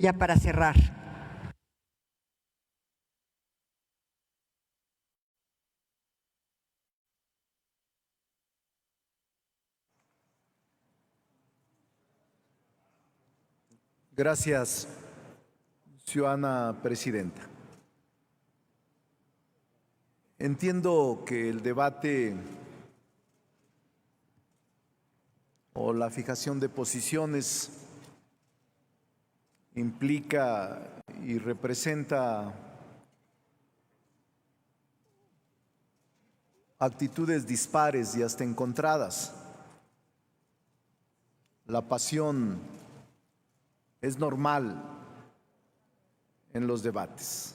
ya para cerrar. Gracias, ciudadana presidenta. Entiendo que el debate o la fijación de posiciones implica y representa actitudes dispares y hasta encontradas. La pasión es normal en los debates,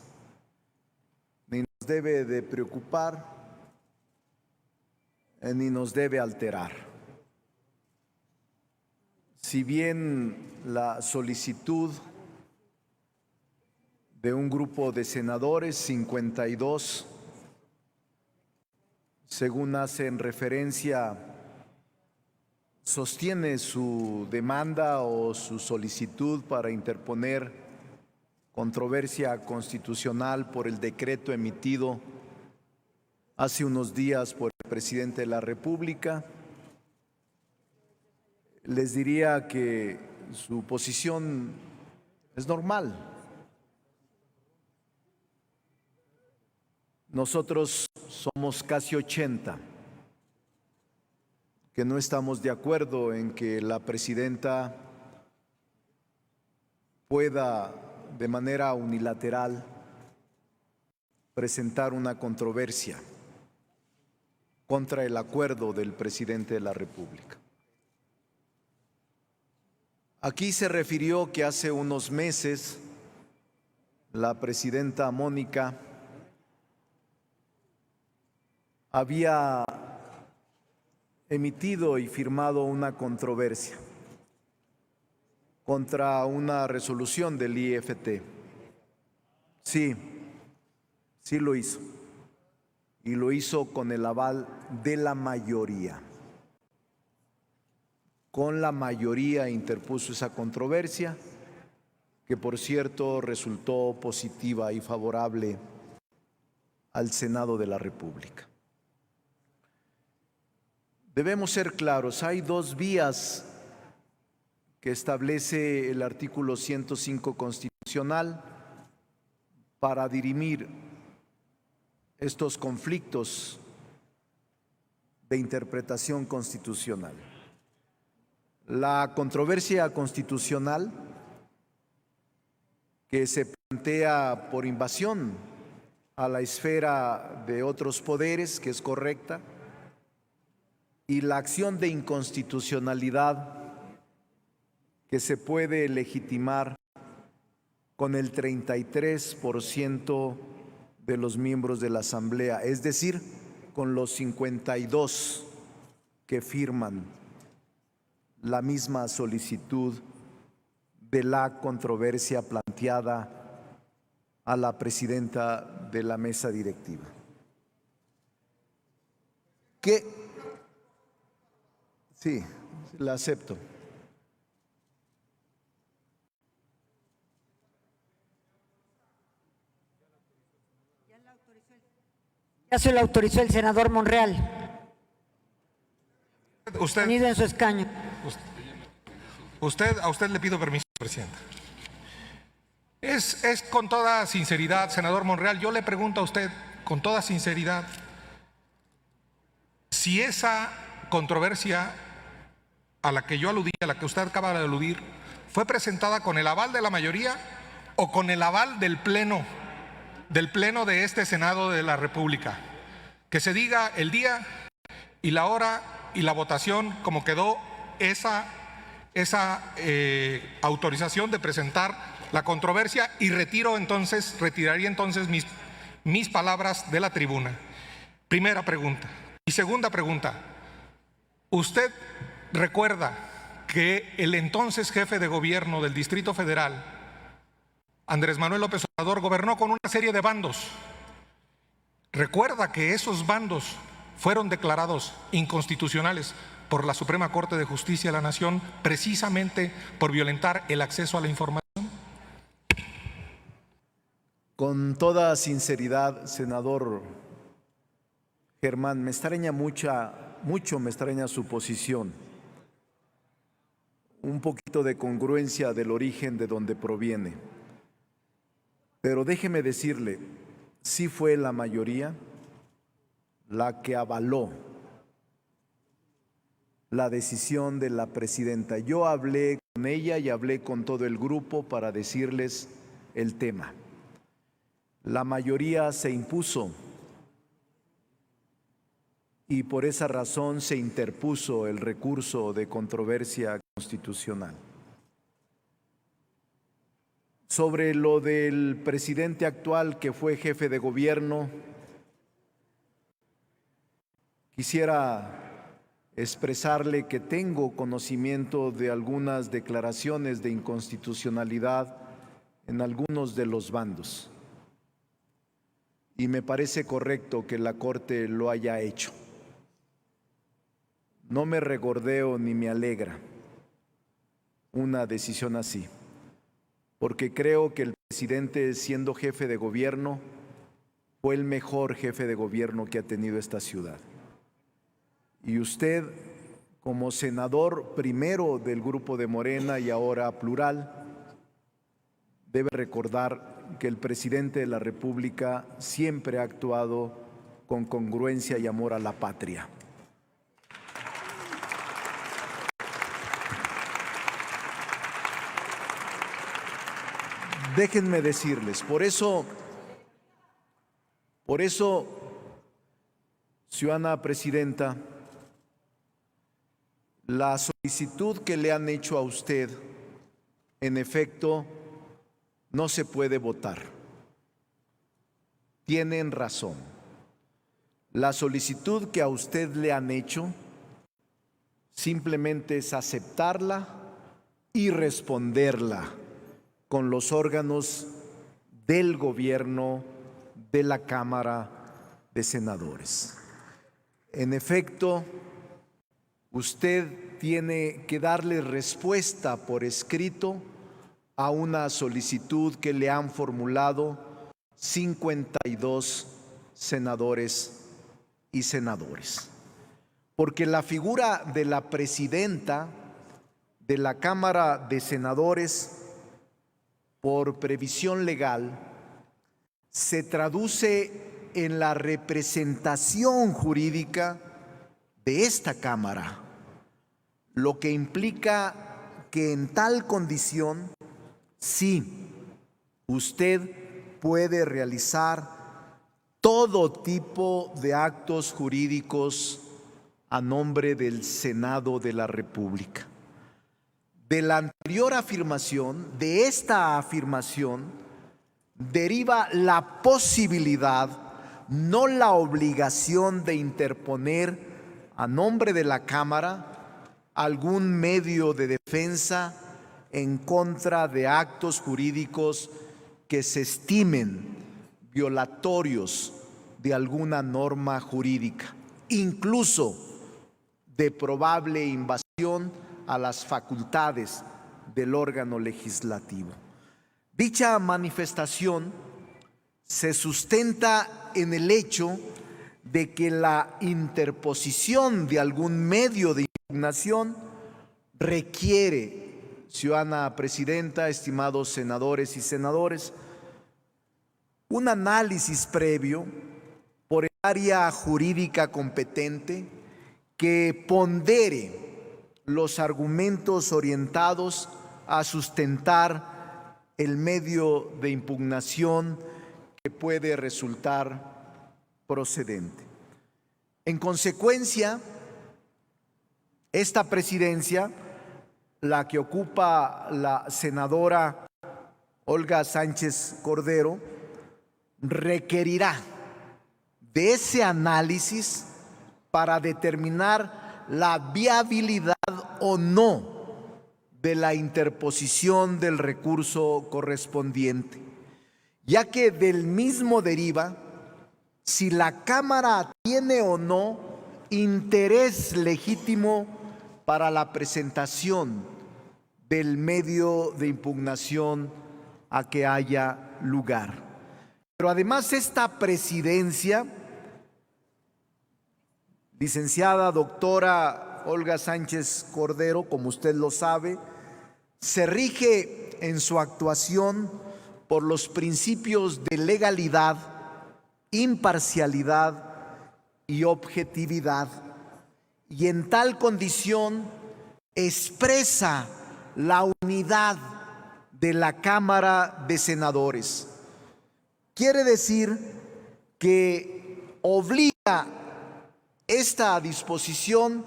ni nos debe de preocupar, ni nos debe alterar. Si bien la solicitud de un grupo de senadores, 52, según hacen referencia, sostiene su demanda o su solicitud para interponer controversia constitucional por el decreto emitido hace unos días por el presidente de la República, les diría que su posición es normal. Nosotros somos casi 80 que no estamos de acuerdo en que la presidenta pueda de manera unilateral presentar una controversia contra el acuerdo del presidente de la República. Aquí se refirió que hace unos meses la presidenta Mónica había emitido y firmado una controversia contra una resolución del IFT. Sí, sí lo hizo. Y lo hizo con el aval de la mayoría. Con la mayoría interpuso esa controversia, que por cierto resultó positiva y favorable al Senado de la República. Debemos ser claros, hay dos vías que establece el artículo 105 constitucional para dirimir estos conflictos de interpretación constitucional. La controversia constitucional que se plantea por invasión a la esfera de otros poderes, que es correcta, y la acción de inconstitucionalidad que se puede legitimar con el 33% de los miembros de la Asamblea, es decir, con los 52 que firman la misma solicitud de la controversia planteada a la presidenta de la mesa directiva. ¿Qué? Sí, la acepto. Ya se lo autorizó el senador Monreal. Usted, Unido en su escaño. A usted le pido permiso, presidenta. Es con toda sinceridad, senador Monreal, yo le pregunto a usted con toda sinceridad si esa controversia a la que yo aludí, a la que usted acaba de aludir, fue presentada con el aval de la mayoría o con el aval del pleno de este Senado de la República. Que se diga el día y la hora y la votación como quedó esa autorización de presentar la controversia, y retiraría entonces mis palabras de la tribuna. Primera pregunta. Y segunda pregunta, ¿usted recuerda que el entonces jefe de gobierno del Distrito Federal, Andrés Manuel López Obrador, gobernó con una serie de bandos? ¿Recuerda que esos bandos fueron declarados inconstitucionales por la Suprema Corte de Justicia de la Nación precisamente por violentar el acceso a la información? Con toda sinceridad, senador Germán, me extraña mucho me extraña su posición. Un poquito de congruencia del origen de donde proviene. Pero déjeme decirle, sí fue la mayoría la que avaló la decisión de la presidenta. Yo hablé con ella y hablé con todo el grupo para decirles el tema. La mayoría se impuso y por esa razón se interpuso el recurso de controversia constitucional. Sobre lo del presidente actual que fue jefe de gobierno, quisiera expresarle que tengo conocimiento de algunas declaraciones de inconstitucionalidad en algunos de los bandos. Y me parece correcto que la Corte lo haya hecho. No me regordeo ni me alegra una decisión así, porque creo que el presidente, siendo jefe de gobierno, fue el mejor jefe de gobierno que ha tenido esta ciudad. Y usted, como senador primero del grupo de Morena y ahora plural, debe recordar que el presidente de la República siempre ha actuado con congruencia y amor a la patria. Déjenme decirles, por eso, ciudadana presidenta, la solicitud que le han hecho a usted, en efecto, no se puede votar. Tienen razón. La solicitud que a usted le han hecho simplemente es aceptarla y responderla con los órganos del gobierno de la Cámara de Senadores. En efecto, usted tiene que darle respuesta por escrito a una solicitud que le han formulado 52 senadores y senadores. Porque la figura de la presidenta de la Cámara de Senadores, por previsión legal, se traduce en la representación jurídica de esta Cámara, lo que implica que en tal condición, sí, usted puede realizar todo tipo de actos jurídicos a nombre del Senado de la República. De la anterior afirmación, de esta afirmación, deriva la posibilidad, no la obligación de interponer a nombre de la Cámara algún medio de defensa en contra de actos jurídicos que se estimen violatorios de alguna norma jurídica, incluso de probable invasión a las facultades del órgano legislativo. Dicha manifestación se sustenta en el hecho de que la interposición de algún medio de impugnación requiere, ciudadana presidenta, estimados senadores y senadoras, un análisis previo por el área jurídica competente que pondere los argumentos orientados a sustentar el medio de impugnación que puede resultar procedente. En consecuencia, esta presidencia, la que ocupa la senadora Olga Sánchez Cordero, requerirá de ese análisis para determinar la viabilidad o no de la interposición del recurso correspondiente, ya que del mismo deriva si la Cámara tiene o no interés legítimo para la presentación del medio de impugnación a que haya lugar. Pero además esta presidencia, licenciada doctora Olga Sánchez Cordero, como usted lo sabe, se rige en su actuación por los principios de legalidad, imparcialidad y objetividad, y en tal condición expresa la unidad de la Cámara de Senadores. Quiere decir que obliga esta disposición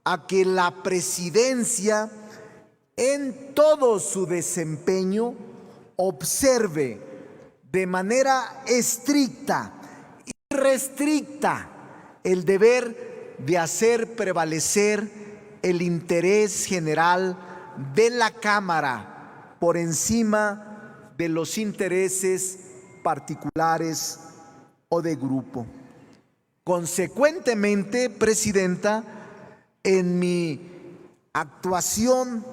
a que la presidencia en todo su desempeño observe de manera estricta y restricta el deber de hacer prevalecer el interés general de la Cámara por encima de los intereses particulares o de grupo. Consecuentemente, Presidenta, en mi actuación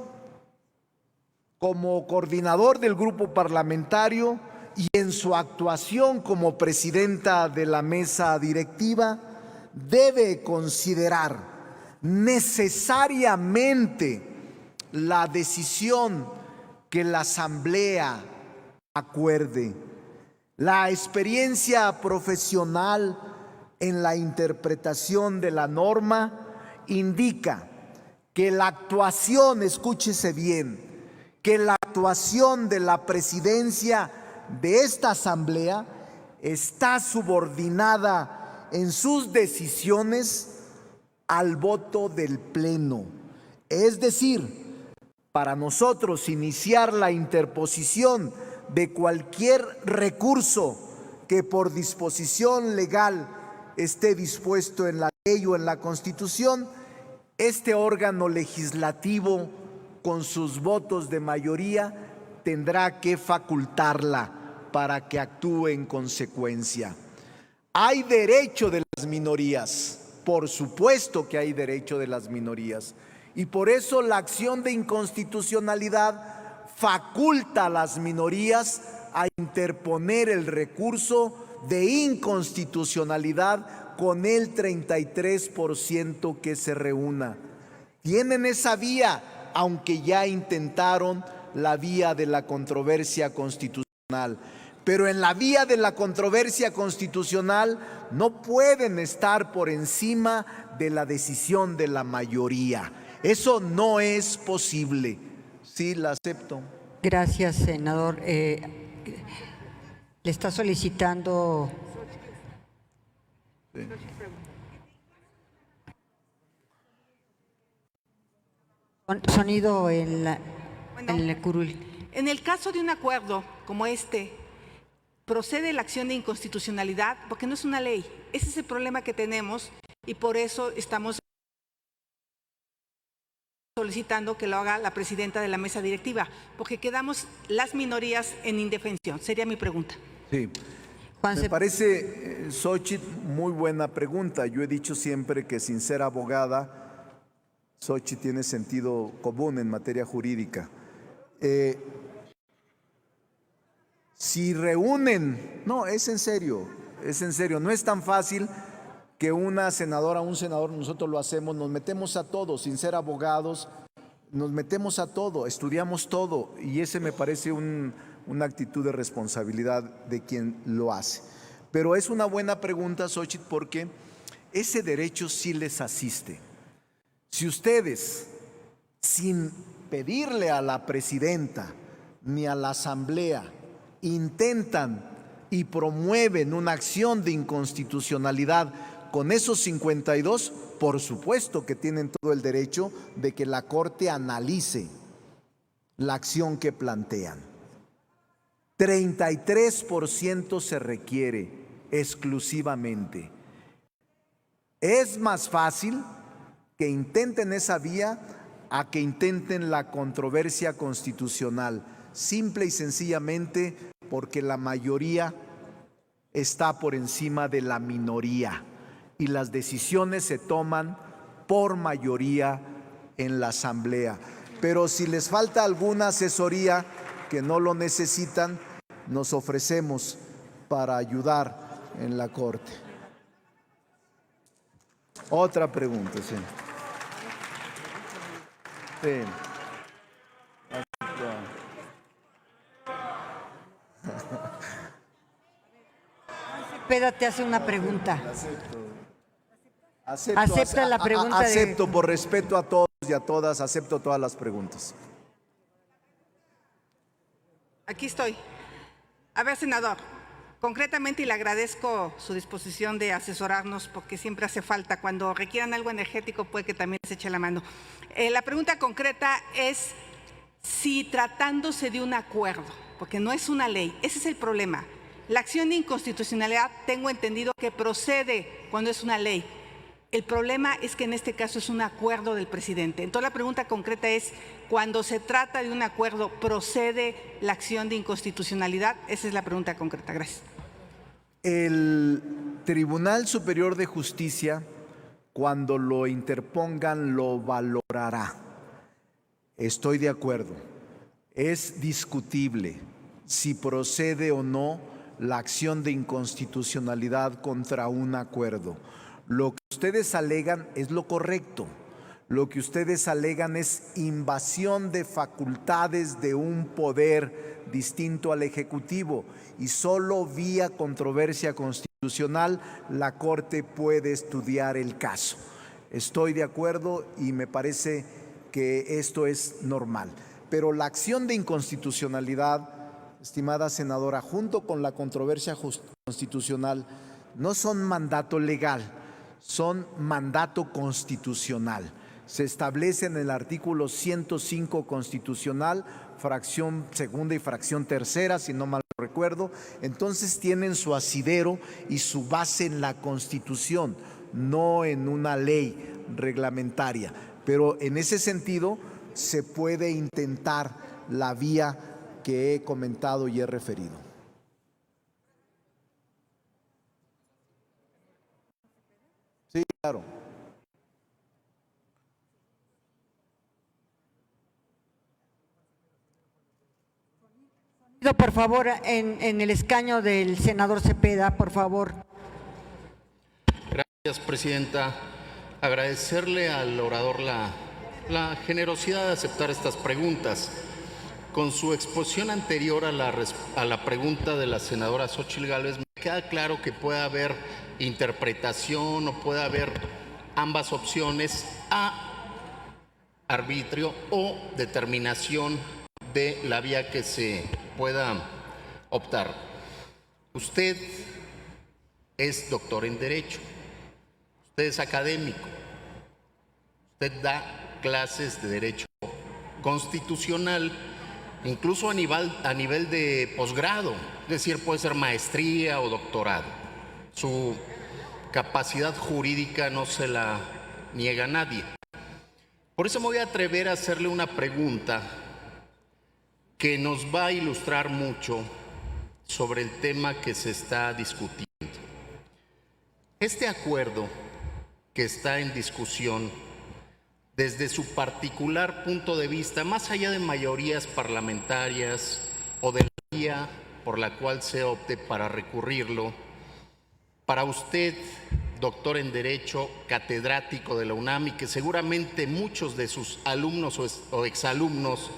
como coordinador del grupo parlamentario y en su actuación como presidenta de la mesa directiva, debe considerar necesariamente la decisión que la Asamblea acuerde. La experiencia profesional en la interpretación de la norma indica que la actuación, escúchese bien, que la actuación de la presidencia de esta Asamblea está subordinada en sus decisiones al voto del Pleno. Es decir, para nosotros iniciar la interposición de cualquier recurso que por disposición legal esté dispuesto en la ley o en la Constitución, este órgano legislativo, con sus votos de mayoría, tendrá que facultarla para que actúe en consecuencia. Hay derecho de las minorías, por supuesto que hay derecho de las minorías, y por eso la acción de inconstitucionalidad faculta a las minorías a interponer el recurso de inconstitucionalidad con el 33% que se reúna. Tienen esa vía, aunque ya intentaron la vía de la controversia constitucional. Pero en la vía de la controversia constitucional no pueden estar por encima de la decisión de la mayoría. Eso no es posible. Sí, la acepto. Gracias, senador. Le está solicitando... Sí. Sonido en el curul. En el caso de un acuerdo como este, procede la acción de inconstitucionalidad porque no es una ley. Ese es el problema que tenemos y por eso estamos solicitando que lo haga la presidenta de la mesa directiva, porque quedamos las minorías en indefensión. Sería mi pregunta. Sí. Me parece, Xochitl, muy buena pregunta. Yo he dicho siempre que sin ser abogada, Xochitl tiene sentido común en materia jurídica. Si reúnen, no, es en serio, no es tan fácil que una senadora, un senador, nosotros lo hacemos, nos metemos a todo, sin ser abogados, nos metemos a todo, estudiamos todo, y ese me parece una actitud de responsabilidad de quien lo hace. Pero es una buena pregunta, Xochitl, porque ese derecho sí les asiste. Si ustedes, sin pedirle a la presidenta ni a la Asamblea, intentan y promueven una acción de inconstitucionalidad con esos 52, por supuesto que tienen todo el derecho de que la Corte analice la acción que plantean. 33% se requiere exclusivamente. Es más fácil que intenten esa vía a que intenten la controversia constitucional, simple y sencillamente porque la mayoría está por encima de la minoría y las decisiones se toman por mayoría en la Asamblea. Pero si les falta alguna asesoría que no lo necesitan, nos ofrecemos para ayudar en la Corte. Otra pregunta, sí. Sí. Cepeda te hace una pregunta. Acepto la pregunta de- Acepto, por respeto a todos y a todas, acepto todas las preguntas. Aquí estoy. A ver, senador, concretamente, y le agradezco su disposición de asesorarnos porque siempre hace falta. Cuando requieran algo energético puede que también les eche la mano. La pregunta concreta es si tratándose de un acuerdo, porque no es una ley, ese es el problema. La acción de inconstitucionalidad tengo entendido que procede cuando es una ley. El problema es que en este caso es un acuerdo del presidente. Entonces la pregunta concreta es, cuando se trata de un acuerdo, ¿procede la acción de inconstitucionalidad? Esa es la pregunta concreta. Gracias. El Tribunal Superior de Justicia, cuando lo interpongan, lo valorará. Estoy de acuerdo. Es discutible si procede o no la acción de inconstitucionalidad contra un acuerdo. Lo que ustedes alegan es lo correcto. Lo que ustedes alegan es invasión de facultades de un poder distinto al Ejecutivo, y solo vía controversia constitucional la Corte puede estudiar el caso. Estoy de acuerdo y me parece que esto es normal. Pero la acción de inconstitucionalidad, estimada senadora, junto con la controversia constitucional, no son mandato legal, son mandato constitucional. Se establece en el artículo 105 constitucional, fracción segunda y fracción tercera, si no mal recuerdo. Entonces tienen su asidero y su base en la Constitución, no en una ley reglamentaria. Pero en ese sentido se puede intentar la vía que he comentado y he referido. Sí, claro. Por favor, en el escaño del senador Cepeda, por favor. Gracias, presidenta. Agradecerle al orador la generosidad de aceptar estas preguntas. Con su exposición anterior a la pregunta de la senadora Xóchitl Gálvez, me queda claro que puede haber interpretación o puede haber ambas opciones a arbitrio o determinación de la vía que se pueda optar. Usted es doctor en Derecho, usted es académico, usted da clases de Derecho Constitucional, incluso a nivel de posgrado, es decir, puede ser maestría o doctorado. Su capacidad jurídica no se la niega a nadie. Por eso me voy a atrever a hacerle una pregunta que nos va a ilustrar mucho sobre el tema que se está discutiendo. Este acuerdo que está en discusión, desde su particular punto de vista, más allá de mayorías parlamentarias o de la vía por la cual se opte para recurrirlo, para usted, doctor en Derecho, catedrático de la UNAM, y que seguramente muchos de sus alumnos o exalumnos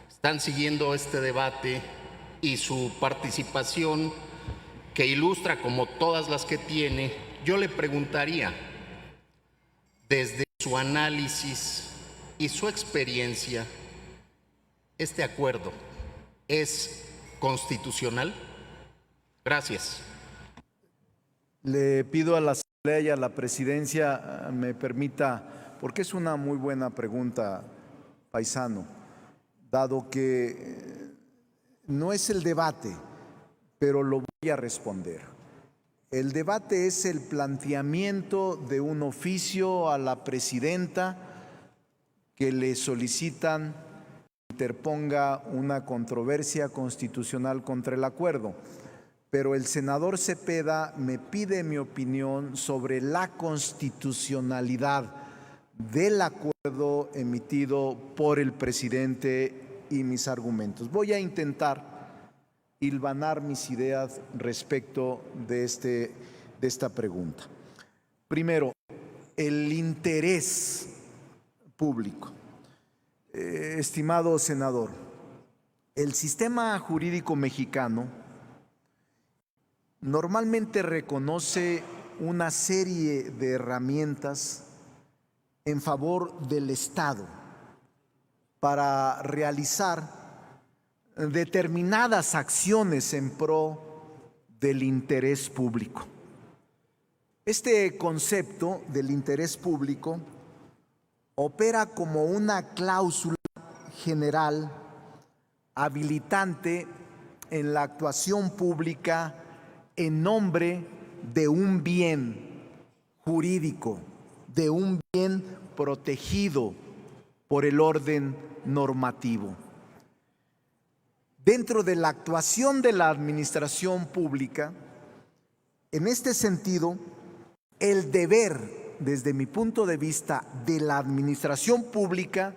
están siguiendo este debate y su participación, que ilustra como todas las que tiene, yo le preguntaría, desde su análisis y su experiencia, ¿este acuerdo es constitucional? Gracias. Le pido a la Asamblea y a la Presidencia me permita, porque es una muy buena pregunta, paisano, dado que no es el debate, pero lo voy a responder. El debate es el planteamiento de un oficio a la presidenta que le solicitan interponga una controversia constitucional contra el acuerdo. Pero el senador Cepeda me pide mi opinión sobre la constitucionalidad del acuerdo emitido por el presidente y mis argumentos. Voy a intentar hilvanar mis ideas respecto de esta pregunta. Primero, el interés público. Estimado senador, el sistema jurídico mexicano normalmente reconoce una serie de herramientas en favor del Estado para realizar determinadas acciones en pro del interés público. Este concepto del interés público opera como una cláusula general habilitante en la actuación pública en nombre de un bien jurídico, de un bien protegido por el orden normativo. Dentro de la actuación de la administración pública, en este sentido, el deber, desde mi punto de vista, de la administración pública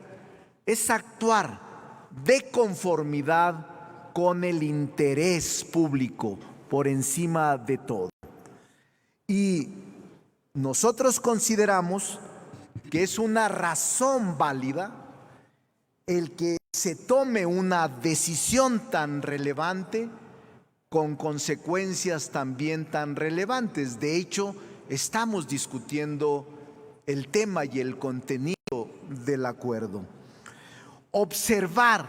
es actuar de conformidad con el interés público por encima de todo. Y nosotros consideramos que es una razón válida el que se tome una decisión tan relevante con consecuencias también tan relevantes. De hecho, estamos discutiendo el tema y el contenido del acuerdo. Observar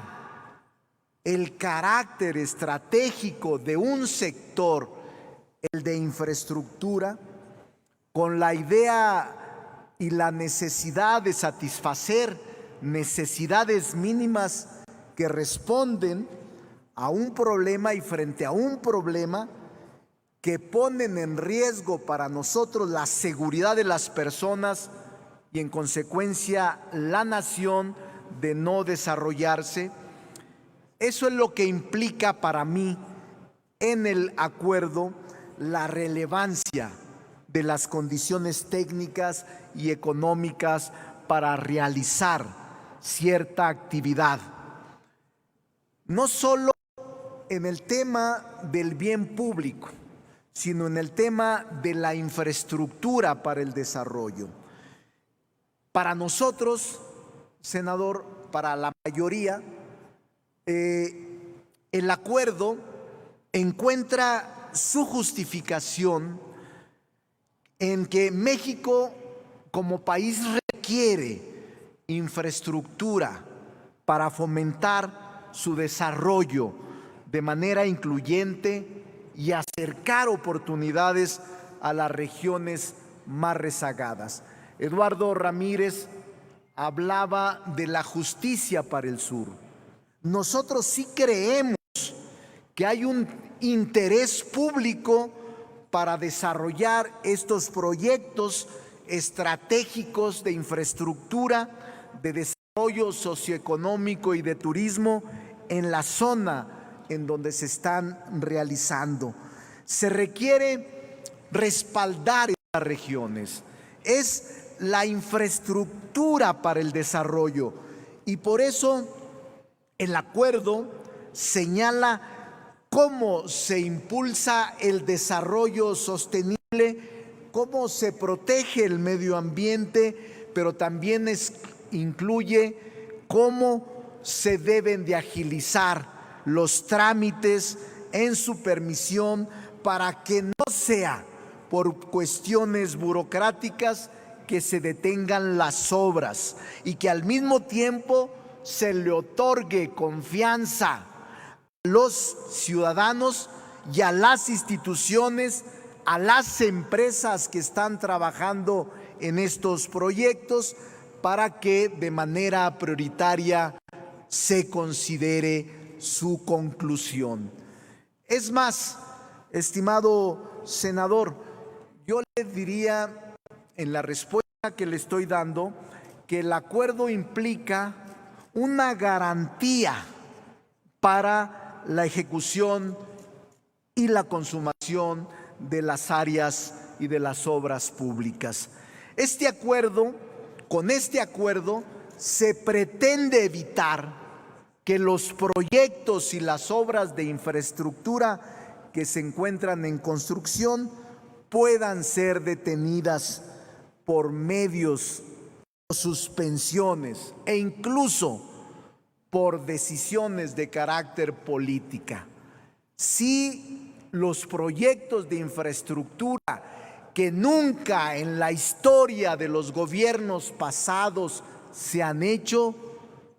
el carácter estratégico de un sector, el de infraestructura, con la idea y la necesidad de satisfacer necesidades mínimas que responden a un problema y frente a un problema que ponen en riesgo para nosotros la seguridad de las personas y en consecuencia la nación de no desarrollarse. Eso es lo que implica para mí en el acuerdo la relevancia de las condiciones técnicas y económicas para realizar cierta actividad. No solo en el tema del bien público, sino en el tema de la infraestructura para el desarrollo. Para nosotros, senador, para la mayoría, el acuerdo encuentra su justificación en que México como país requiere infraestructura para fomentar su desarrollo de manera incluyente y acercar oportunidades a las regiones más rezagadas. Eduardo Ramírez hablaba de la justicia para el sur. Nosotros sí creemos que hay un interés público para desarrollar estos proyectos estratégicos de infraestructura, de desarrollo socioeconómico y de turismo en la zona en donde se están realizando. Se requiere respaldar estas regiones. Es la infraestructura para el desarrollo y por eso el acuerdo señala cómo se impulsa el desarrollo sostenible, cómo se protege el medio ambiente, pero también incluye cómo se deben de agilizar los trámites en su permisión para que no sea por cuestiones burocráticas que se detengan las obras y que al mismo tiempo se le otorgue confianza a los ciudadanos y a las instituciones, a las empresas que están trabajando en estos proyectos para que de manera prioritaria se considere su conclusión. Es más, estimado senador, yo le diría en la respuesta que le estoy dando que el acuerdo implica una garantía para la ejecución y la consumación de las áreas y de las obras públicas. Con este acuerdo se pretende evitar que los proyectos y las obras de infraestructura que se encuentran en construcción puedan ser detenidas por medios o suspensiones e incluso por decisiones de carácter política. Si los proyectos de infraestructura que nunca en la historia de los gobiernos pasados se han hecho,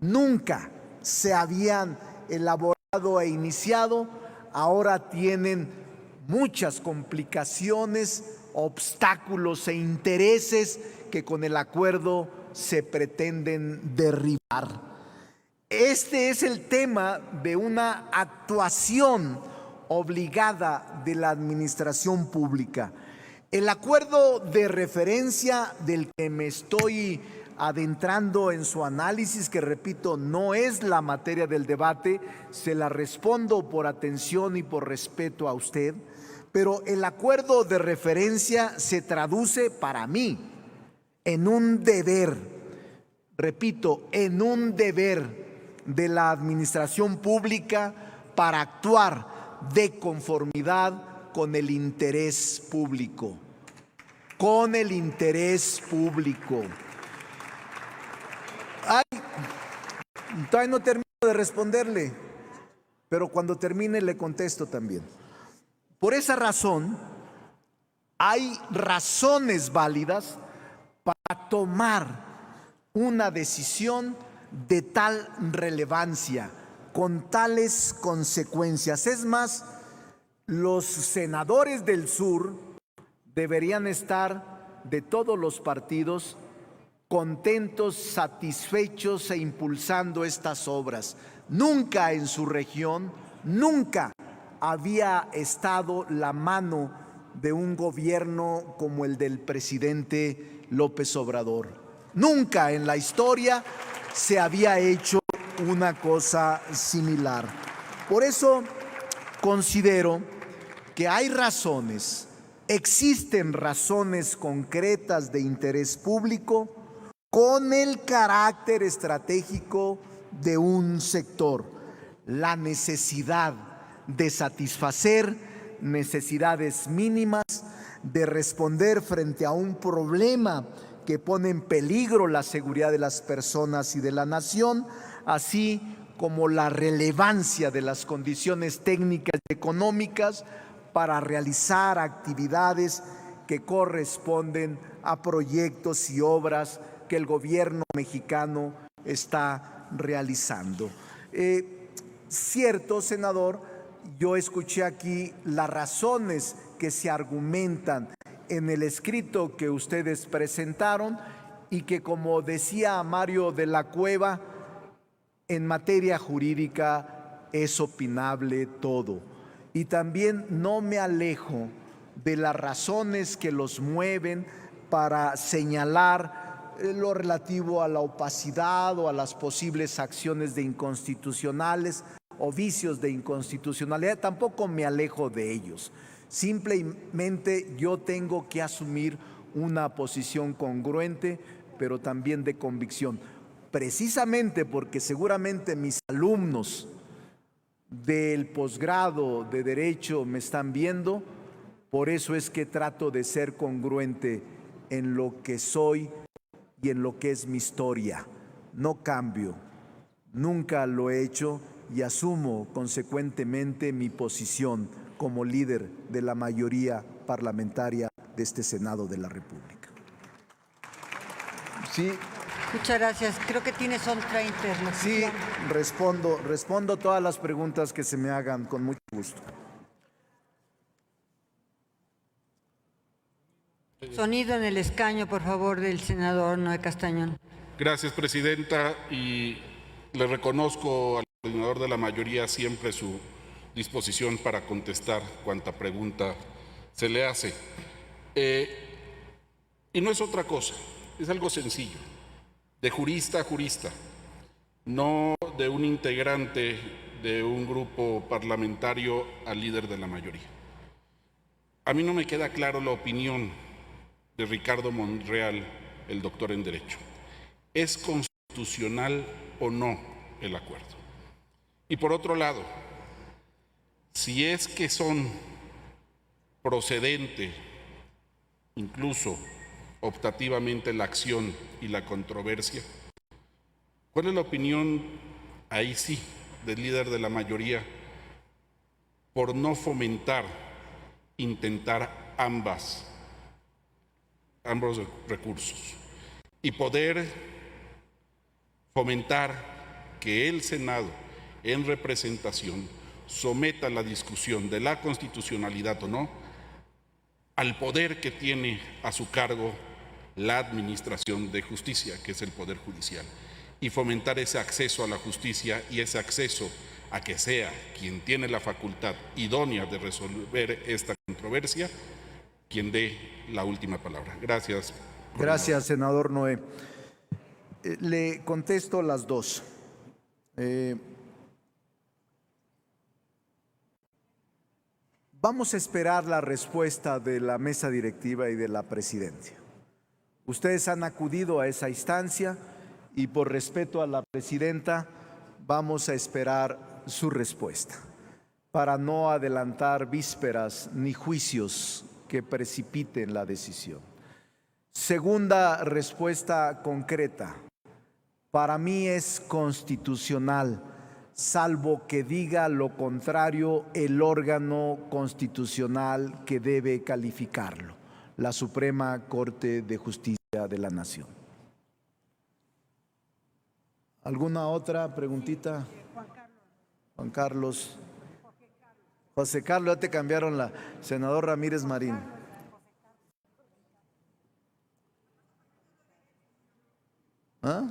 nunca se habían elaborado e iniciado, ahora tienen muchas complicaciones, obstáculos e intereses que con el acuerdo se pretenden derribar. Este es el tema de una actuación obligada de la administración pública. El acuerdo de referencia del que me estoy adentrando en su análisis, que repito, no es la materia del debate, se la respondo por atención y por respeto a usted, pero el acuerdo de referencia se traduce para mí en un deber, repito, en un deber de la administración pública para actuar de conformidad con el interés público. Con el interés público. Todavía no termino de responderle, pero cuando termine le contesto también. Por esa razón, hay razones válidas para tomar una decisión de tal relevancia, con tales consecuencias. Es más, los senadores del sur deberían estar, de todos los partidos, contentos, satisfechos e impulsando estas obras. Nunca en su región, nunca había estado la mano de un gobierno como el del presidente López Obrador. Nunca en la historia se había hecho una cosa similar. Por eso considero que hay razones, existen razones concretas de interés público con el carácter estratégico de un sector, la necesidad de satisfacer necesidades mínimas, de responder frente a un problema que pone en peligro la seguridad de las personas y de la nación, así como la relevancia de las condiciones técnicas y económicas para realizar actividades que corresponden a proyectos y obras que el gobierno mexicano está realizando. Cierto, senador, yo escuché aquí las razones que se argumentan en el escrito que ustedes presentaron y que, como decía Mario de la Cueva, en materia jurídica es opinable todo. Y también no me alejo de las razones que los mueven para señalar lo relativo a la opacidad o a las posibles acciones de inconstitucionales o vicios de inconstitucionalidad. Tampoco me alejo de ellos. Simplemente yo tengo que asumir una posición congruente, pero también de convicción. Precisamente porque seguramente mis alumnos del posgrado de Derecho me están viendo, por eso es que trato de ser congruente en lo que soy y en lo que es mi historia. No cambio, nunca lo he hecho y asumo consecuentemente mi posición como líder de la mayoría parlamentaria de este Senado de la República. Sí. Muchas gracias. Creo que tienes otra interlocución. Sí, respondo todas las preguntas que se me hagan con mucho gusto. Sonido en el escaño, por favor, del senador Noé Castañón. Gracias, presidenta, y le reconozco al coordinador de la mayoría siempre su disposición para contestar cuanta pregunta se le hace. Y no es otra cosa, es algo sencillo, de jurista a jurista, no de un integrante de un grupo parlamentario al líder de la mayoría. A mí no me queda claro la opinión de Ricardo Monreal, el doctor en Derecho. ¿Es constitucional o no el acuerdo? Y por otro lado, si es que son procedente, incluso optativamente, la acción y la controversia, ¿cuál es la opinión, ahí sí, del líder de la mayoría por no fomentar, intentar ambos recursos y poder fomentar que el Senado, en representación, someta la discusión de la constitucionalidad o no al poder que tiene a su cargo la Administración de Justicia, que es el Poder Judicial, y fomentar ese acceso a la justicia y ese acceso a que sea quien tiene la facultad idónea de resolver esta controversia quien dé la última palabra? Gracias. Gracias, senador Noé. Le contesto las dos. Vamos a esperar la respuesta de la mesa directiva y de la presidencia. Ustedes han acudido a esa instancia y por respeto a la presidenta vamos a esperar su respuesta para no adelantar vísperas ni juicios que precipiten la decisión. Segunda respuesta concreta. Para mí es constitucional, salvo que diga lo contrario el órgano constitucional que debe calificarlo, la Suprema Corte de Justicia de la Nación. ¿Alguna otra preguntita? Juan Carlos. José Carlos, ya te cambiaron la. Senador Ramírez Marín. ¿Ah?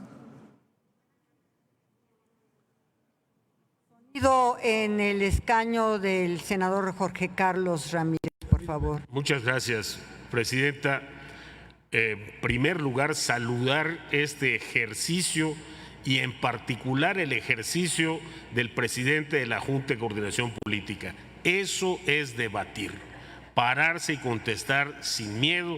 En el escaño del senador Jorge Carlos Ramírez, por favor. Muchas gracias, presidenta. En primer lugar, saludar este ejercicio y en particular el ejercicio del presidente de la Junta de Coordinación Política. Eso es debatir, pararse y contestar sin miedo,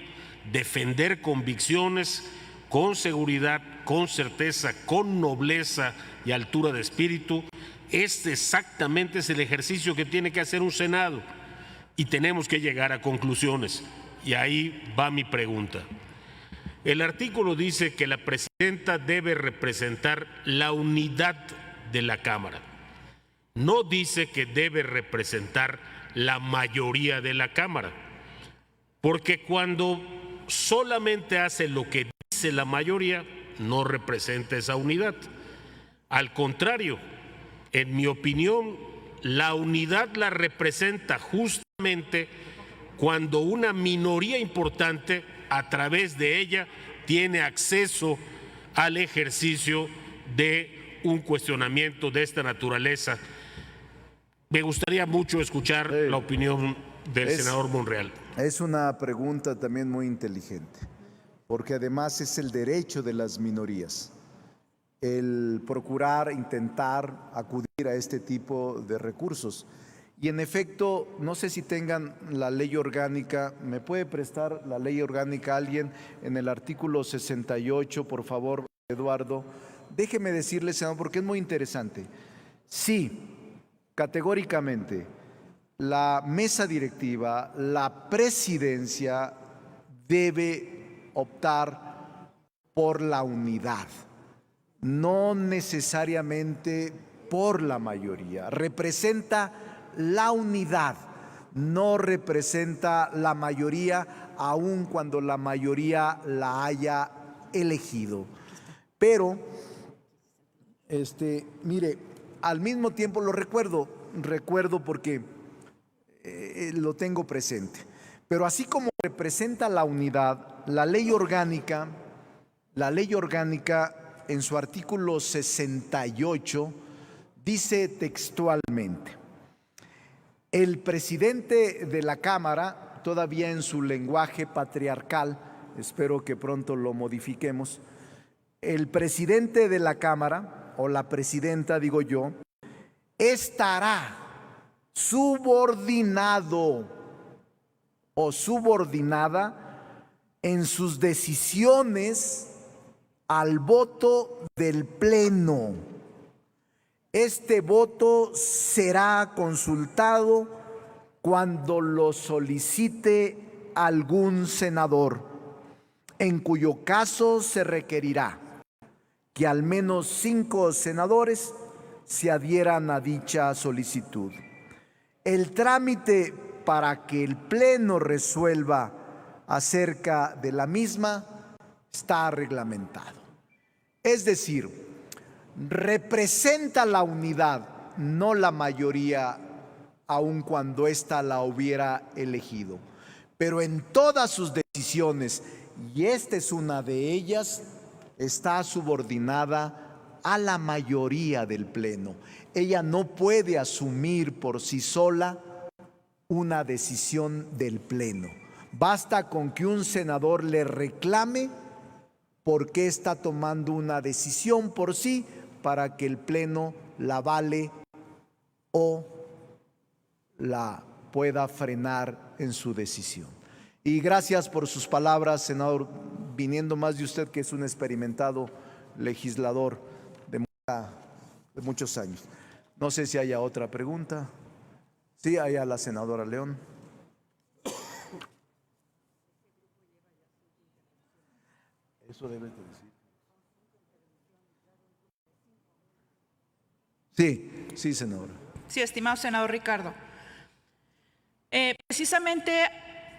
defender convicciones con seguridad, con certeza, con nobleza y altura de espíritu. Este exactamente es el ejercicio que tiene que hacer un Senado y tenemos que llegar a conclusiones. Y ahí va mi pregunta. El artículo dice que la presidenta debe representar la unidad de la Cámara. No dice que debe representar la mayoría de la Cámara, porque cuando solamente hace lo que dice la mayoría, no representa esa unidad. Al contrario, en mi opinión, la unidad la representa justamente cuando una minoría importante, a través de ella, tiene acceso al ejercicio de un cuestionamiento de esta naturaleza. Me gustaría mucho escuchar la opinión del senador Monreal. Es una pregunta también muy inteligente, porque además es el derecho de las minorías el procurar, intentar acudir a este tipo de recursos. Y en efecto, no sé si tengan la ley orgánica, ¿me puede prestar la ley orgánica alguien en el artículo 68, por favor, Eduardo? Déjeme decirle, senador, porque es muy interesante. Sí, categóricamente, la mesa directiva, la presidencia debe optar por la unidad, no necesariamente por la mayoría. Representa la unidad, no representa la mayoría, aun cuando la mayoría la haya elegido. Pero, mire, al mismo tiempo lo recuerdo porque lo tengo presente. Pero así como representa la unidad, la ley orgánica en su artículo 68 dice textualmente: el presidente de la Cámara, todavía en su lenguaje patriarcal, espero que pronto lo modifiquemos, el presidente de la Cámara, o la presidenta, digo yo, estará subordinado o subordinada en sus decisiones al voto del Pleno. Este voto será consultado cuando lo solicite algún senador, en cuyo caso se requerirá que al menos 5 senadores se adhieran a dicha solicitud. El trámite para que el Pleno resuelva acerca de la misma está reglamentado. Es decir, representa la unidad, no la mayoría, aun cuando ésta la hubiera elegido. Pero en todas sus decisiones, y esta es una de ellas, está subordinada a la mayoría del Pleno. Ella no puede asumir por sí sola una decisión del Pleno. Basta con que un senador le reclame por qué está tomando una decisión por sí para que el Pleno la avale o la pueda frenar en su decisión. Y gracias por sus palabras, senador, viniendo más de usted, que es un experimentado legislador de muchos años. No sé si haya otra pregunta. Sí, hay a la senadora León. Eso debe de decir. Sí, senadora. Sí, estimado senador Ricardo. Precisamente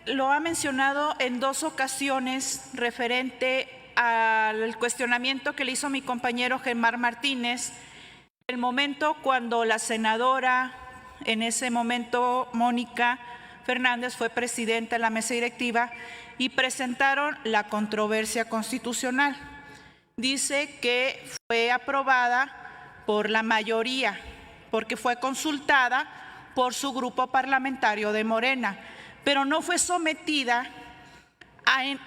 lo ha mencionado en 2 ocasiones referente al cuestionamiento que le hizo mi compañero Germán Martínez, el momento cuando la senadora, en ese momento Mónica Fernández, fue presidenta de la mesa directiva y presentaron la controversia constitucional. Dice que fue aprobada por la mayoría, porque fue consultada por su grupo parlamentario de Morena, pero no fue sometida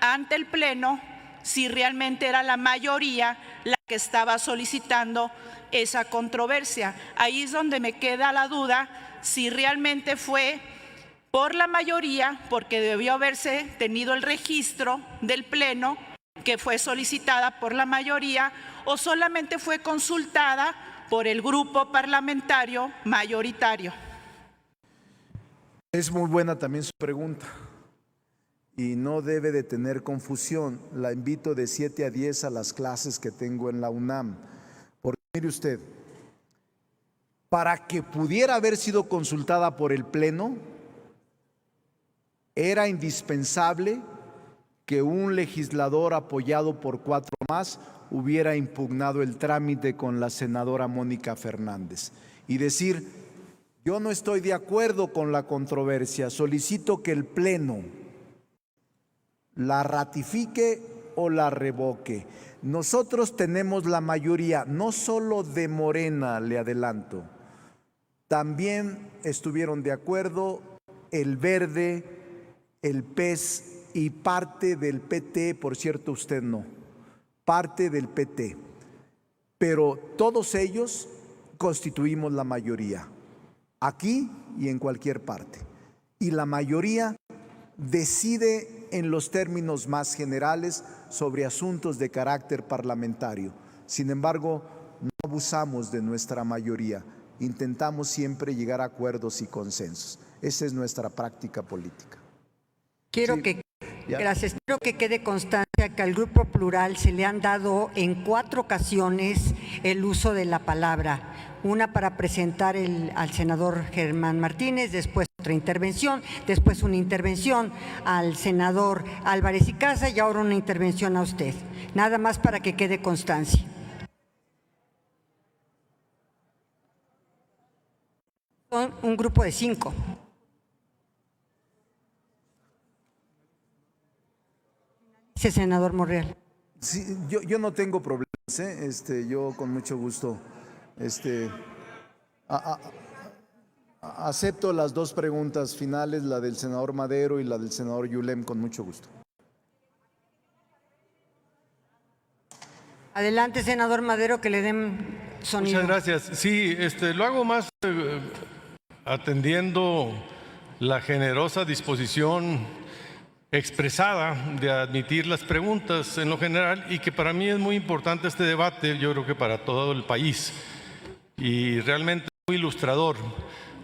ante el Pleno si realmente era la mayoría la que estaba solicitando esa controversia. Ahí es donde me queda la duda si realmente fue por la mayoría, porque debió haberse tenido el registro del Pleno que fue solicitada por la mayoría, o solamente fue consultada por el grupo parlamentario mayoritario. Es muy buena también su pregunta y no debe de tener confusión. La invito de 7 a 10 a las clases que tengo en la UNAM. Porque mire usted, para que pudiera haber sido consultada por el Pleno, era indispensable que un legislador apoyado por 4 más hubiera impugnado el trámite con la senadora Mónica Fernández y decir: yo no estoy de acuerdo con la controversia, solicito que el Pleno la ratifique o la revoque. Nosotros tenemos la mayoría, no solo de Morena, le adelanto, también estuvieron de acuerdo el Verde, el PES y parte del PT, por cierto usted no, parte del PT, pero todos ellos constituimos la mayoría, aquí y en cualquier parte, y la mayoría decide en los términos más generales sobre asuntos de carácter parlamentario. Sin embargo, no abusamos de nuestra mayoría, intentamos siempre llegar a acuerdos y consensos. Esa es nuestra práctica política. Gracias. Quiero que quede constancia que al Grupo Plural se le han dado en 4 ocasiones el uso de la palabra. Una para presentar al senador Germán Martínez, después otra intervención, después una intervención al senador Álvarez y Casa y ahora una intervención a usted. Nada más para que quede constancia. Son un grupo de 5. Sí, senador Monreal. Sí, yo no tengo problemas, yo con mucho gusto acepto las 2 preguntas finales, la del senador Madero y la del senador Yulem, con mucho gusto. Adelante, senador Madero, que le den sonido. Muchas gracias. Sí, lo hago más atendiendo la generosa disposición expresada de admitir las preguntas en lo general y que para mí es muy importante este debate, yo creo que para todo el país. y realmente muy ilustrador.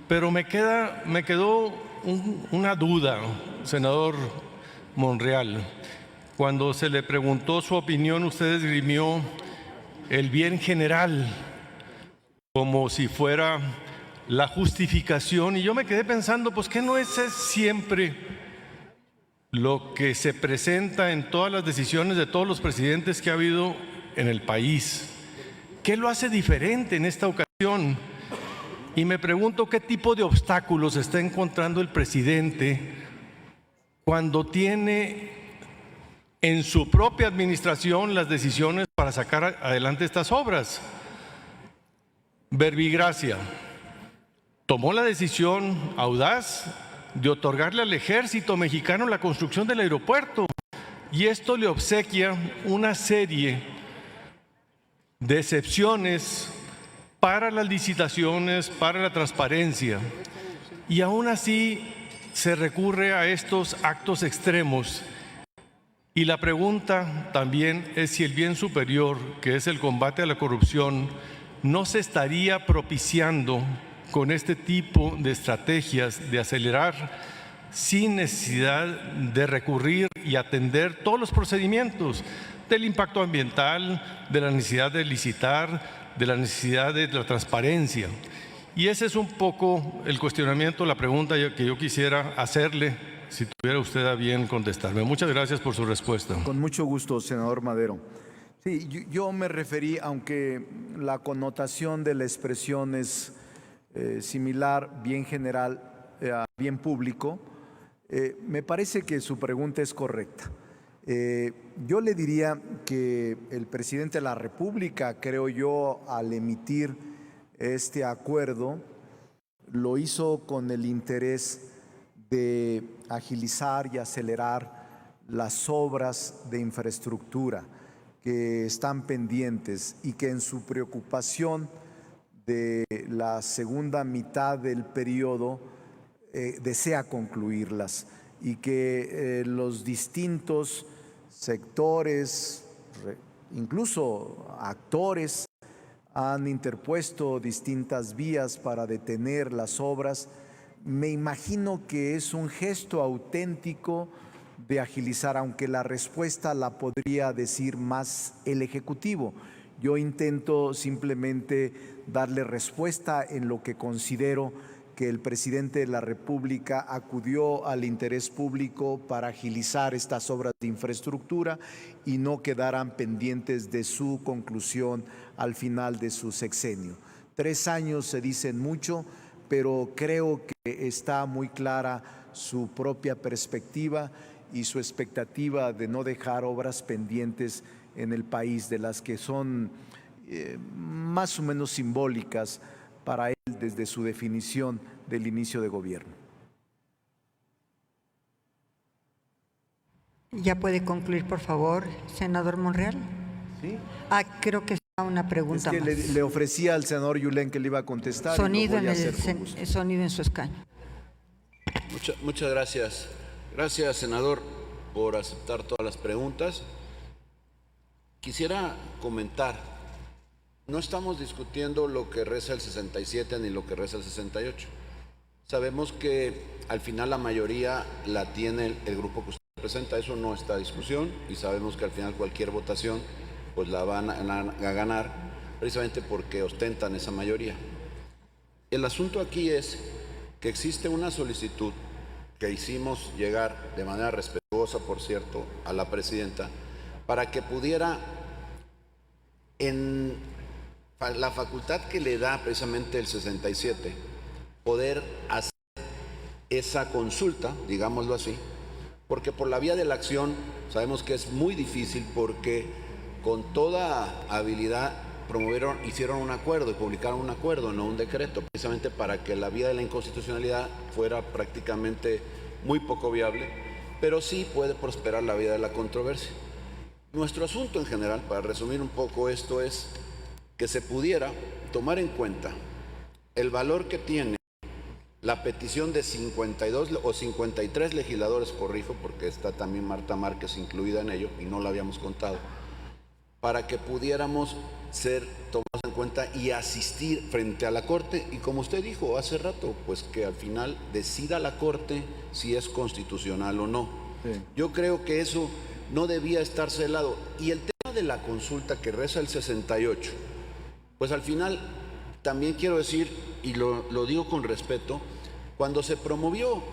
Pero me quedó una duda, senador Monreal. Cuando se le preguntó su opinión, usted esgrimió el bien general como si fuera la justificación, y yo me quedé pensando, pues que no es siempre lo que se presenta en todas las decisiones de todos los presidentes que ha habido en el país. ¿Qué lo hace diferente en esta ocasión? Y me pregunto qué tipo de obstáculos está encontrando el presidente cuando tiene en su propia administración las decisiones para sacar adelante estas obras. Verbigracia tomó la decisión audaz de otorgarle al ejército mexicano la construcción del aeropuerto, y esto le obsequia una serie de excepciones para las licitaciones, para la transparencia, y aún así se recurre a estos actos extremos. Y la pregunta también es si el bien superior, que es el combate a la corrupción, no se estaría propiciando con este tipo de estrategias de acelerar sin necesidad de recurrir y atender todos los procedimientos del impacto ambiental, de la necesidad de licitar, de la necesidad de la transparencia. Y ese es un poco el cuestionamiento, la pregunta que yo quisiera hacerle, si tuviera usted a bien contestarme. Muchas gracias por su respuesta. Con mucho gusto, senador Madero. Sí, yo me referí, aunque la connotación de la expresión es similar, bien general, a bien público, me parece que su pregunta es correcta. Yo le diría que el presidente de la República, creo yo, al emitir este acuerdo, lo hizo con el interés de agilizar y acelerar las obras de infraestructura que están pendientes y que en su preocupación de la segunda mitad del periodo desea concluirlas, y que los distintos sectores, incluso actores, han interpuesto distintas vías para detener las obras. Me imagino que es un gesto auténtico de agilizar, aunque la respuesta la podría decir más el Ejecutivo. Yo intento simplemente darle respuesta en lo que considero que el presidente de la República acudió al interés público para agilizar estas obras de infraestructura y no quedaran pendientes de su conclusión al final de su sexenio. 3 años se dicen mucho, pero creo que está muy clara su propia perspectiva y su expectativa de no dejar obras pendientes en el país, de las que son más o menos simbólicas para él desde su definición del inicio de gobierno. ¿Ya puede concluir, por favor, senador Monreal? Sí. Creo que está una pregunta es que más. le ofrecía al senador Yulén que le iba a contestar. Sonido, y lo voy a hacer con gusto. sonido en su escaño. Muchas gracias. Gracias, senador, por aceptar todas las preguntas. Quisiera comentar, no estamos discutiendo lo que reza el 67 ni lo que reza el 68. Sabemos que al final la mayoría la tiene el grupo que usted representa, eso no está a discusión, y sabemos que al final cualquier votación pues la van a ganar precisamente porque ostentan esa mayoría. El asunto aquí es que existe una solicitud que hicimos llegar de manera respetuosa, por cierto, a la presidenta, para que pudiera, en la facultad que le da precisamente el 67, poder hacer esa consulta, digámoslo así, porque por la vía de la acción sabemos que es muy difícil, porque con toda habilidad hicieron un acuerdo y publicaron un acuerdo, no un decreto, precisamente para que la vía de la inconstitucionalidad fuera prácticamente muy poco viable, pero sí puede prosperar la vía de la controversia. Nuestro asunto en general, para resumir un poco esto, es que se pudiera tomar en cuenta el valor que tiene la petición de 52 o 53 legisladores, corrijo, porque está también Marta Márquez incluida en ello y no la habíamos contado, para que pudiéramos ser tomados en cuenta y asistir frente a la Corte. Y como usted dijo hace rato, pues que al final decida la Corte si es constitucional o no. Sí. Yo creo que eso no debía estar celado. Y el tema de la consulta que reza el 68, pues al final también quiero decir, y lo digo con respeto, cuando se promovió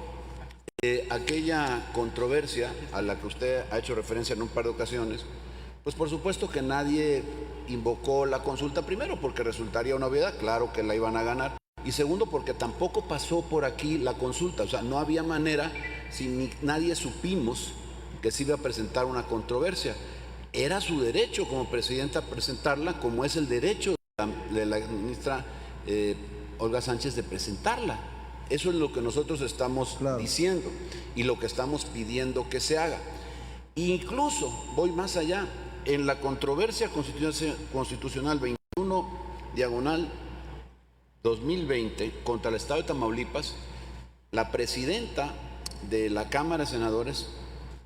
aquella controversia a la que usted ha hecho referencia en un par de ocasiones, pues por supuesto que nadie invocó la consulta, primero porque resultaría una obviedad, claro que la iban a ganar, y segundo porque tampoco pasó por aquí la consulta, o sea, no había manera, si nadie supimos que se iba a presentar una controversia. Era su derecho como presidenta presentarla, como es el derecho de la ministra Olga Sánchez de presentarla. Eso es lo que nosotros estamos diciendo y lo que estamos pidiendo que se haga. Incluso, voy más allá, en la controversia constitucional 21/2020 contra el Estado de Tamaulipas, la presidenta de la Cámara de Senadores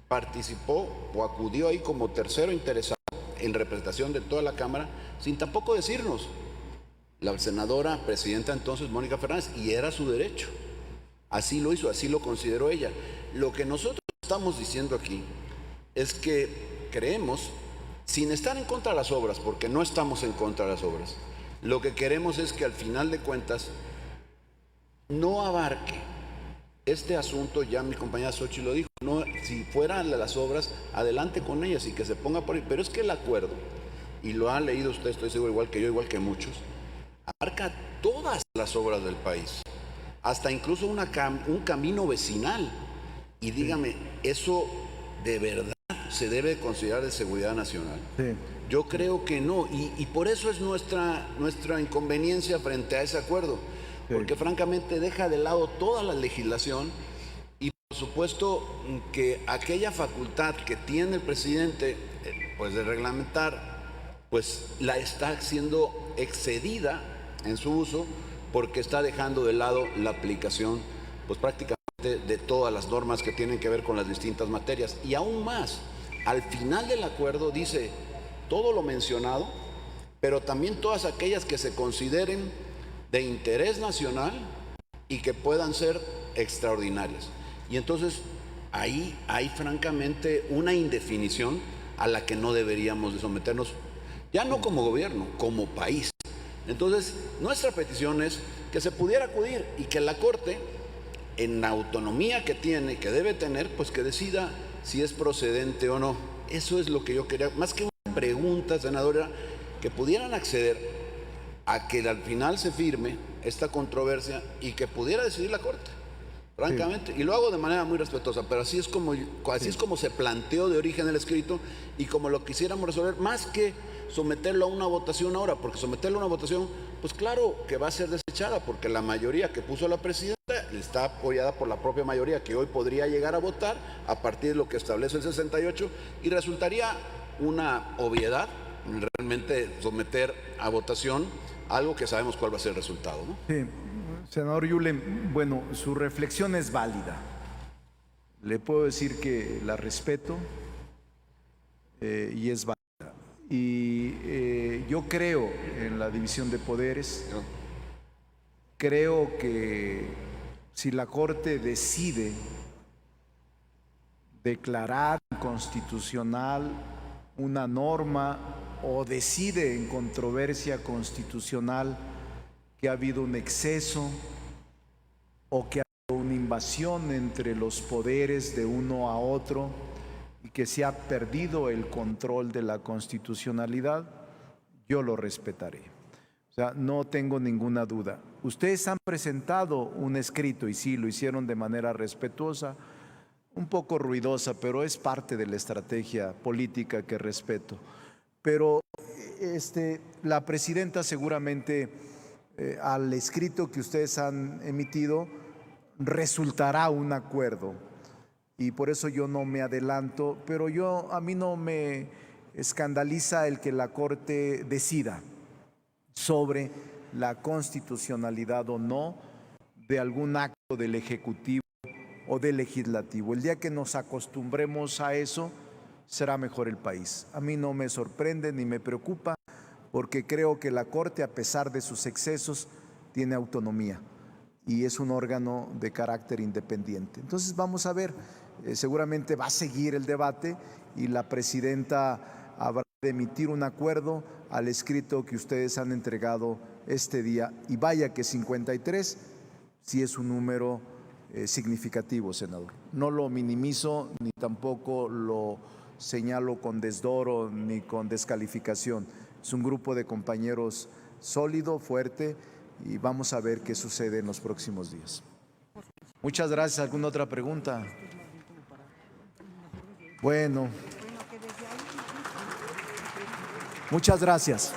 participó o acudió ahí como tercero interesado en representación de toda la Cámara, sin tampoco decirnos. La senadora presidenta entonces, Mónica Fernández, y era su derecho. Así lo hizo, así lo consideró ella. Lo que nosotros estamos diciendo aquí es que creemos, sin estar en contra de las obras, porque no estamos en contra de las obras, lo que queremos es que al final de cuentas no abarque este asunto, ya mi compañera Xochitl lo dijo, no, si fueran las obras, adelante con ellas y que se ponga por ahí. Pero es que el acuerdo, y lo han leído usted, estoy seguro, igual que yo, igual que muchos, abarca todas las obras del país, hasta incluso un camino vecinal. Y dígame, ¿eso de verdad se debe considerar de seguridad nacional? Sí. Yo creo que no, y por eso es nuestra inconveniencia frente a ese acuerdo, porque francamente deja de lado toda la legislación y por supuesto que aquella facultad que tiene el presidente pues de reglamentar, pues la está siendo excedida en su uso, porque está dejando de lado la aplicación pues prácticamente de todas las normas que tienen que ver con las distintas materias. Y aún más, al final del acuerdo dice todo lo mencionado, pero también todas aquellas que se consideren de interés nacional y que puedan ser extraordinarias. Y entonces ahí hay francamente una indefinición a la que no deberíamos de someternos, ya no como gobierno, como país. Entonces, nuestra petición es que se pudiera acudir y que la Corte, en la autonomía que tiene, que debe tener, pues que decida si es procedente o no. Eso es lo que yo quería, más que una pregunta, senadora, que pudieran acceder a que al final se firme esta controversia y que pudiera decidir la Corte, francamente. Sí. Y lo hago de manera muy respetuosa, pero así es como se planteó de origen el escrito y como lo quisiéramos resolver, más que someterlo a una votación ahora, porque someterlo a una votación, pues claro que va a ser desechada, porque la mayoría que puso la presidenta está apoyada por la propia mayoría que hoy podría llegar a votar a partir de lo que establece el 68 y resultaría una obviedad realmente someter a votación algo que sabemos cuál va a ser el resultado, ¿no? Sí, senador Yulem, bueno, su reflexión es válida. Le puedo decir que la respeto y es válida. Y yo creo en la división de poderes. Creo que si la Corte decide declarar inconstitucional una norma o decide en controversia constitucional que ha habido un exceso o que ha habido una invasión entre los poderes de uno a otro y que se ha perdido el control de la constitucionalidad, yo lo respetaré. O sea, no tengo ninguna duda. Ustedes han presentado un escrito y sí, lo hicieron de manera respetuosa, un poco ruidosa, pero es parte de la estrategia política que respeto. Pero la presidenta seguramente al escrito que ustedes han emitido resultará un acuerdo y por eso yo no me adelanto, pero a mí no me escandaliza el que la Corte decida sobre la constitucionalidad o no de algún acto del Ejecutivo o del Legislativo. El día que nos acostumbremos a eso, será mejor el país. A mí no me sorprende ni me preocupa, porque creo que la Corte, a pesar de sus excesos, tiene autonomía y es un órgano de carácter independiente. Entonces vamos a ver, seguramente va a seguir el debate y la presidenta habrá de emitir un acuerdo al escrito que ustedes han entregado este día. Y vaya que 53 sí es un número significativo, senador. No lo minimizo ni tampoco lo señalo con desdoro ni con descalificación. Es un grupo de compañeros sólido, fuerte, y vamos a ver qué sucede en los próximos días. Muchas gracias. ¿Alguna otra pregunta? Bueno. Muchas gracias.